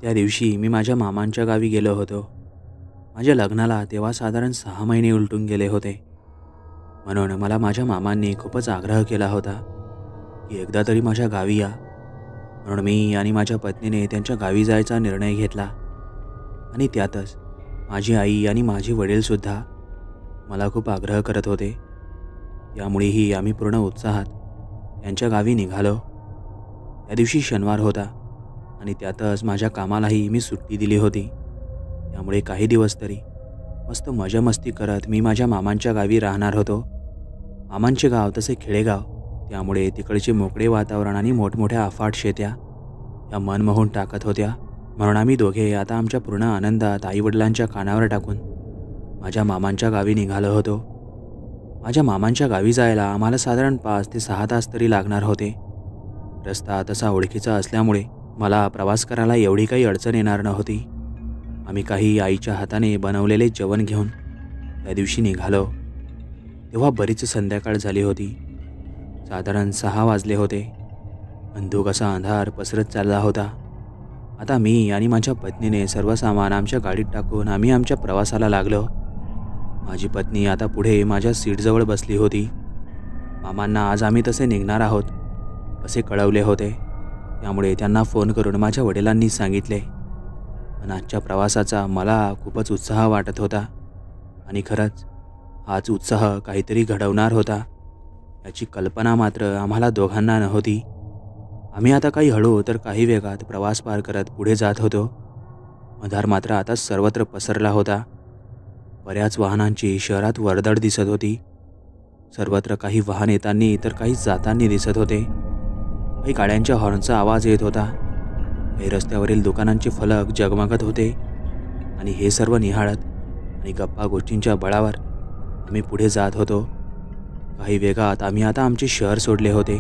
त्या दिवशी मी माझ्या मामांच्या गावी गेलो होतो. माझ्या लग्नाला तेव्हा साधारण 6 महिने उलटून गेले होते. म्हणून मला माझ्या मामांनी खूपच आग्रह केला होता की एकदा तरी माझ्या गावी या. म्हणून मी आणि माझ्या पत्नीने त्यांच्या गावी जायचा निर्णय घेतला. आणि त्यातच माझी आई आणि माझे वडीलसुद्धा मला खूप आग्रह करत होते. त्यामुळेही आम्ही पूर्ण उत्साहात त्यांच्या गावी निघालो. त्या दिवशी शनिवार होता आणि त्यातच माझ्या कामालाही मी सुट्टी दिली होती. त्यामुळे काही दिवस तरी मस्त मजा-मस्ती करत मी माझ्या मामांच्या गावी राहणार होतो. मामांचे गाव तसे खेडेगाव, त्यामुळे तिकडचे मोकळे वातावरण आणि मोठमोठ्या अफाट शेत्या या मन मोहून टाकत होत्या. म्हणून आम्ही दोघे आता आमच्या पूर्ण आनंदात आईवडिलांच्या कानावर टाकून माझ्या मामांच्या गावी निघालो होतो. माझ्या मामांच्या गावी जायला आम्हाला साधारण 5 ते 6 तास तरी लागणार होते. रस्ता तसा ओळखीचा असल्यामुळे मला प्रवास करायला एवढी काही अडचण येणार नव्हती. आम्ही काही आईच्या हाताने बनवलेले जेवण घेऊन त्या दिवशी निघालो. तेव्हा बरीच संध्याकाळ झाली होती. साधारण 6 वाजले होते. अंधुक असा अंधार पसरत चालला होता. आता मी आणि माझ्या पत्नीने सर्व सामान आमच्या गाडीत टाकून आम्ही आमच्या प्रवासाला लागलो. माझी पत्नी आता पुढे माझ्या सीटजवळ बसली होती. मामांना आज आम्ही तसे निघणार आहोत असे कळवले होते. त्यामुळे त्यांना फोन करून माझ्या वडिलांनी सांगितले. पण आजच्या प्रवासाचा मला खूपच उत्साह वाटत होता. आणि खरंच हाच उत्साह काहीतरी घडवणार होता याची कल्पना मात्र आम्हाला दोघांना नव्हती. आम्ही आता काही हळू तर काही वेगात प्रवास पार करत पुढे जात होतो. अंधार मात्र आता सर्वत्र पसरला होता. बऱ्याच वाहनांची शहरात वर्दळ दिसत होती. सर्वत्र काही वाहन येताना तर काही जाताना दिसत होते. काही गाड्यांच्या हॉर्नचा आवाज येत होता. काही रस्त्यावरील दुकानांचे फलक जगमगत होते. आणि हे सर्व निहाळत आणि गप्पा गोष्टींच्या बळावर आम्ही पुढे जात होतो. काही वेगात आम्ही आता आमचे शहर सोडले होते.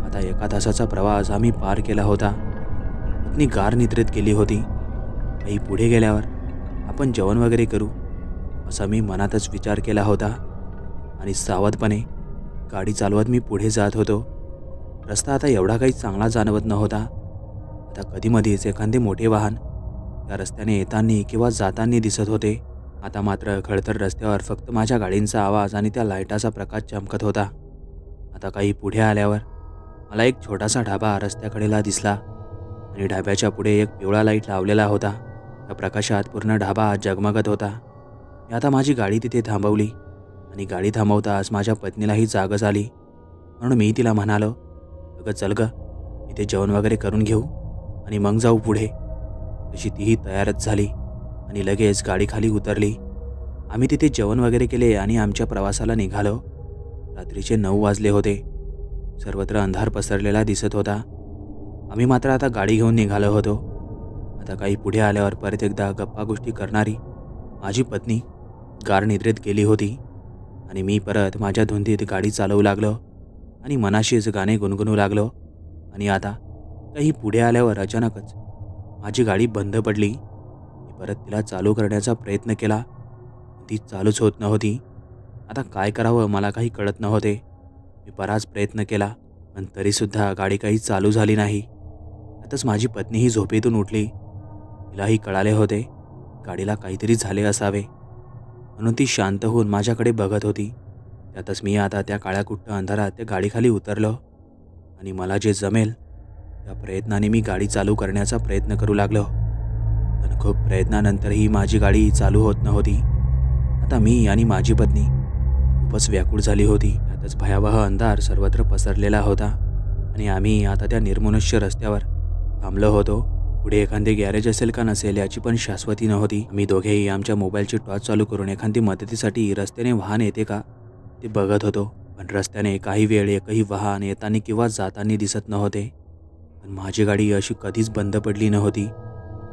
आता 1 तासाचा प्रवास आम्ही पार केला होता. पत्नी गाढ निद्रेत गेली होती. काही पुढे गेल्यावर आपण जेवण वगैरे करू असा मी मनातच विचार केला होता. आणि सावधपणे गाडी चालवत मी पुढे जात होतो. रस्ता आता एवढा काही चांगला जाणवत नव्हता. आता कधीमधीच एखादे मोठे वाहन त्या रस्त्याने येताना किंवा जाताना दिसत होते. आता मात्र खडतर रस्त्यावर फक्त माझ्या गाडींचा आवाज आणि त्या लाईटाचा प्रकाश चमकत होता. आता काही पुढे आल्यावर मला एक छोटासा ढाबा रस्त्याकडेला दिसला आणि ढाब्याच्या पुढे एक पिवळा लाईट लावलेला होता. त्या प्रकाशात पूर्ण ढाबा जगमगत होता. मी आता माझी गाडी तिथे थांबवली आणि गाडी थांबवताच माझ्या पत्नीलाही जागच आली. म्हणून मी तिला म्हणालो, अगं चल ग, इथे जेवण वगैरे करून घेऊ आणि मग जाऊ पुढे. तशी तीही तयारच झाली आणि लगेच गाडी खाली उतरली. आम्ही तिथे जेवण वगैरे केले आणि आमच्या प्रवासाला निघालो. रात्रीचे 9 वाजले होते. सर्वत्र अंधार पसरलेला दिसत होता. आम्ही मात्र आता गाडी घेऊन निघालो होतो. आता काही पुढे आल्यावर परत एकदा गप्पा गोष्टी करणारी माझी पत्नी गाढ निद्रेत गेली होती. आणि मी परत माझ्या धुंदीत गाडी चालवू लागलो आणि मनाशीच गाणे गुणगुणू लागलो. आणि आता काही पुढे आल्यावर अचानकच माझी गाडी बंद पडली. मी परत तिला चालू करण्याचा प्रयत्न केला. ती चालूच होत नव्हती. आता काय करावं मला काही कळत नव्हते. मी बराच प्रयत्न केला पण तरीसुद्धा गाडी काही चालू झाली नाही. आताच माझी पत्नीही झोपेतून उठली. तिलाही कळाले होते गाडीला काहीतरी झाले असावे. म्हणून ती शांत होऊन माझ्याकडे बघत होती. त्यातच मी आता त्या काळ्याकुट्ट अंधारात त्या गाडीखाली उतरलो आणि मला जे जमेल त्या प्रयत्नाने मी गाडी चालू करण्याचा प्रयत्न करू लागलो. पण खूप प्रयत्नानंतरही माझी गाडी चालू होत नव्हती. आता मी आणि माझी पत्नी खूपच व्याकुळ झाली होती. त्यातच भयावह अंधार सर्वत्र पसरलेला होता आणि आम्ही आता त्या निर्मनुष्य रस्त्यावर थांबलो होतो. पुढे एखादे गॅरेज असेल का नसेल याची पण शाश्वती नव्हती. आम्ही दोघेही आमच्या मोबाईलची टॉर्च चालू करून एखादी मदतीसाठी रस्त्याने वाहन येते का ते बघत होतो. पण रस्त्याने काही वेळ एकही वाहन येताना किंवा जाताना दिसत नव्हते. पण माझी गाडी अशी कधीच बंद पडली नव्हती.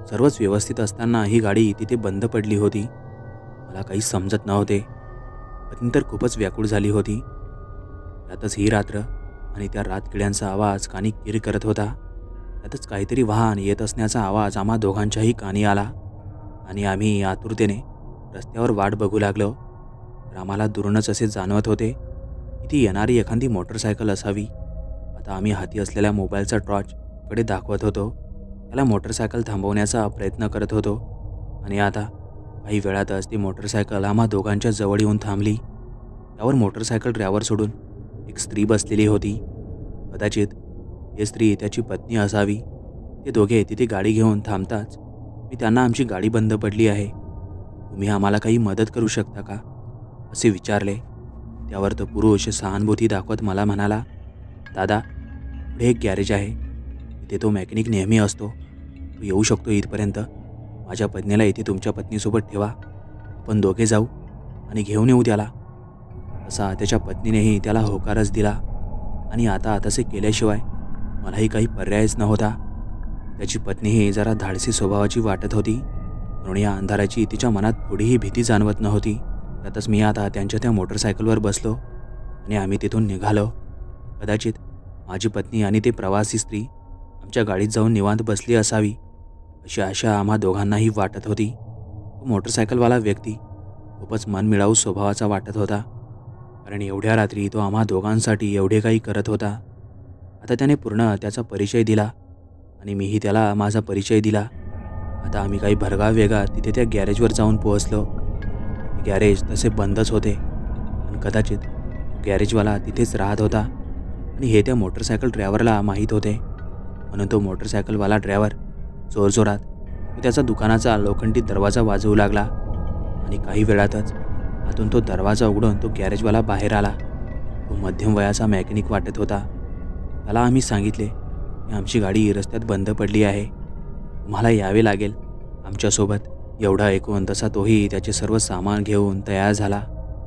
सर्वच व्यवस्थित असताना ही गाडी तिथे बंद पडली होती. मला काही समजत नव्हते. पत्नी तर खूपच व्याकुळ झाली होती. त्यातच ही रात्र आणि त्या रातकिड्यांचा आवाज कानी किर करत होता. त्यातच काहीतरी वाहन येत असण्याचा आवाज आम्हा दोघांच्याही कानी आला आणि आम्ही आतुरतेने रस्त्यावर वाट बघू लागलो. तर आम्हाला दुरूनच असे जाणवत होते की ती येणारी एखादी मोटरसायकल असावी. आता आम्ही हाती असलेल्या मोबाईलचा टॉर्च कडे दाखवत होतो त्याला मोटरसायकल थांबवण्याचा प्रयत्न करत होतो आणि आता काही वेळातच ती मोटरसायकल आम्हा दोघांच्या जवळ येऊन थांबली. त्यावर मोटरसायकल ड्रायव्हर सोडून एक स्त्री बसलेली होती. कदाचित ही स्त्री त्याची पत्नी असावी. ते दोघे तिथे गाडी घेऊन थांबताच मी त्यांना आमची गाडी बंद पडली आहे, तुम्ही आम्हाला काही मदत करू शकता का असे विचारले. त्यावर तो पुरुष सहानुभूती दाखवत मला म्हणाला, दादा, पुढे एक गॅरेज आहे, तिथे तो मेकॅनिक नेहमी असतो, तो येऊ शकतो इथपर्यंत. माझ्या पत्नीला इथे तुमच्या पत्नीसोबत ठेवा, आपण दोघे जाऊ आणि घेऊन येऊ त्याला. असा त्याच्या पत्नीनेही त्याला होकारच दिला आणि आता तसे केल्याशिवाय मलाही काही पर्यायच नव्हता. त्याची पत्नीही जरा धाडसी स्वभावाची वाटत होती, म्हणून या अंधाराची तिच्या मनात थोडीही भीती जाणवत नव्हती. त्यातच मी आता त्यांच्या त्या मोटरसायकलवर बसलो आणि आम्ही तिथून निघालो. कदाचित माझी पत्नी आणि ते प्रवासी स्त्री आमच्या गाडीत जाऊन निवांत बसली असावी अशी आशा आम्हा दोघांनाही वाटत होती. तो मोटरसायकलवाला व्यक्ती खूपच मनमिळावू स्वभावाचा वाटत होता, कारण एवढ्या रात्री तो आम्हा दोघांसाठी एवढे काही करत होता. आता त्याने पूर्ण त्याचा परिचय दिला आणि मीही त्याला माझा परिचय दिला. आता आम्ही काही भरगाव वेगात तिथे त्या गॅरेजवर जाऊन पोहोचलो. गॅरेज तसे बंदच होते, पण कदाचित गॅरेजवाला तिथेच राहत होता आणि हे त्या मोटरसायकल ड्रायव्हरला माहीत होते, म्हणून तो मोटरसायकलवाला ड्रायव्हर जोरजोरात त्याचा दुकानाचा लोखंडी दरवाजा वाजवू लागला आणि काही वेळातच आतून तो दरवाजा उघडून तो गॅरेजवाला बाहेर आला. तो मध्यम वयाचा मेकॅनिक वाटत होता. त्याला आम्ही सांगितले की आमची गाडी रस्त्यात बंद पडली आहे, तुम्हाला यावे लागेल आमच्यासोबत. एवढं ऐकून तसा तोही त्याचे सर्व सामान घेऊन तयार झाला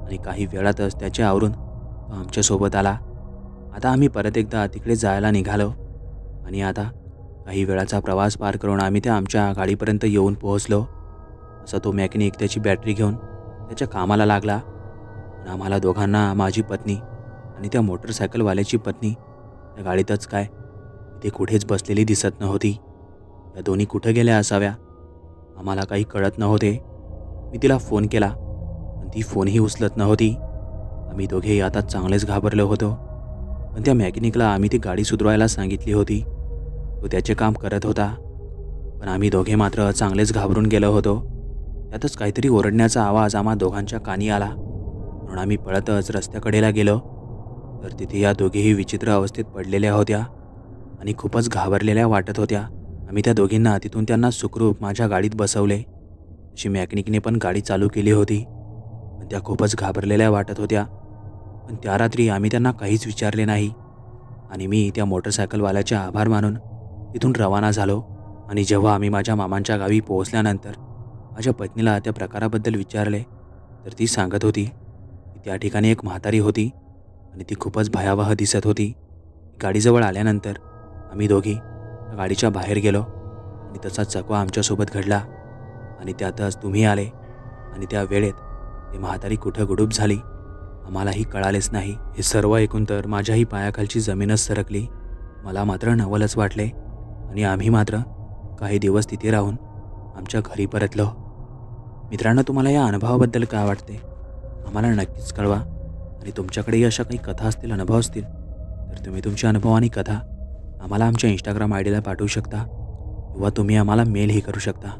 आणि काही वेळातच त्याचे आवरून तो आमच्यासोबत आला. आता आम्ही परत एकदा तिकडे जायला निघालो आणि आता काही वेळाचा प्रवास पार करून आम्ही त्या आमच्या गाडीपर्यंत येऊन पोहोचलो. असा तो मेकॅनिक त्याची बॅटरी घेऊन त्याच्या कामाला लागला. पण आम्हाला दोघांना माझी पत्नी आणि त्या मोटरसायकलवाल्याची पत्नी त्या गाडीतच काय ते कुठेच बसलेली दिसत नव्हती. या दोन्ही कुठं गेल्या असाव्या आम्हाला काही कळत नव्हते. मी तिला फोन केला, पण ती फोनही उचलत नव्हती. आम्ही दोघेही आता चांगलेच घाबरलो होतो. पण त्या मेकॅनिकला आम्ही ती गाडी सुधारायला सांगितली होती, तो त्याचे काम करत होता. पण आम्ही दोघे मात्र चांगलेच घाबरून गेलो होतो. त्यातच काहीतरी ओरडण्याचा आवाज आम्हा दोघांच्या कानी आला, म्हणून आम्ही पळतच रस्त्याकडेला गेलो. तर तिथे या दोघेही विचित्र अवस्थेत पडलेल्या होत्या आणि खूपच घाबरलेल्या वाटत होत्या. आम्ही त्या दोघींना तिथून त्यांना सुखरूप माझ्या गाडीत बसवले. अशी मेकॅनिकने पण गाडी चालू केली होती, पण त्या खूपच घाबरलेल्या वाटत होत्या. पण त्या रात्री आम्ही त्यांना काहीच विचारले नाही आणि मी त्या मोटरसायकलवाल्याचे आभार मानून तिथून रवाना झालो. आणि जेव्हा आम्ही माझ्या मामांच्या गावी पोहोचल्यानंतर माझ्या पत्नीला त्या प्रकाराबद्दल विचारले, तर ती सांगत होती की त्या ठिकाणी एक म्हातारी होती आणि ती खूपच भयावह दिसत होती. गाडीजवळ आल्यानंतर आम्ही दोघी त्या गाडीच्या बाहेर गेलो आणि तसा चकवा आमच्यासोबत घडला आणि त्यातच तुम्ही आले आणि त्या वेळेत ती म्हातारी कुठं गुडूप झाली आम्हालाही कळालेच नाही. हे सर्व ऐकून तर माझ्याही पायाखालची जमीनच सरकली. मला मात्र नवलच वाटले आणि आम्ही मात्र काही दिवस तिथे राहून आमच्या घरी परतलो. मित्रांनो, तुम्हाला या अनुभवाबद्दल काय वाटते आम्हाला नक्कीच कळवा. आणि तुमच्याकडेही अशा काही कथा असतील, अनुभव असतील, तर तुम्ही तुमचे अनुभव आणि कथा आम्हाला आमच्या इंस्टाग्राम आय डीला पाठवू शकता किंवा तुम्ही आम्हाला मेलही करू शकता.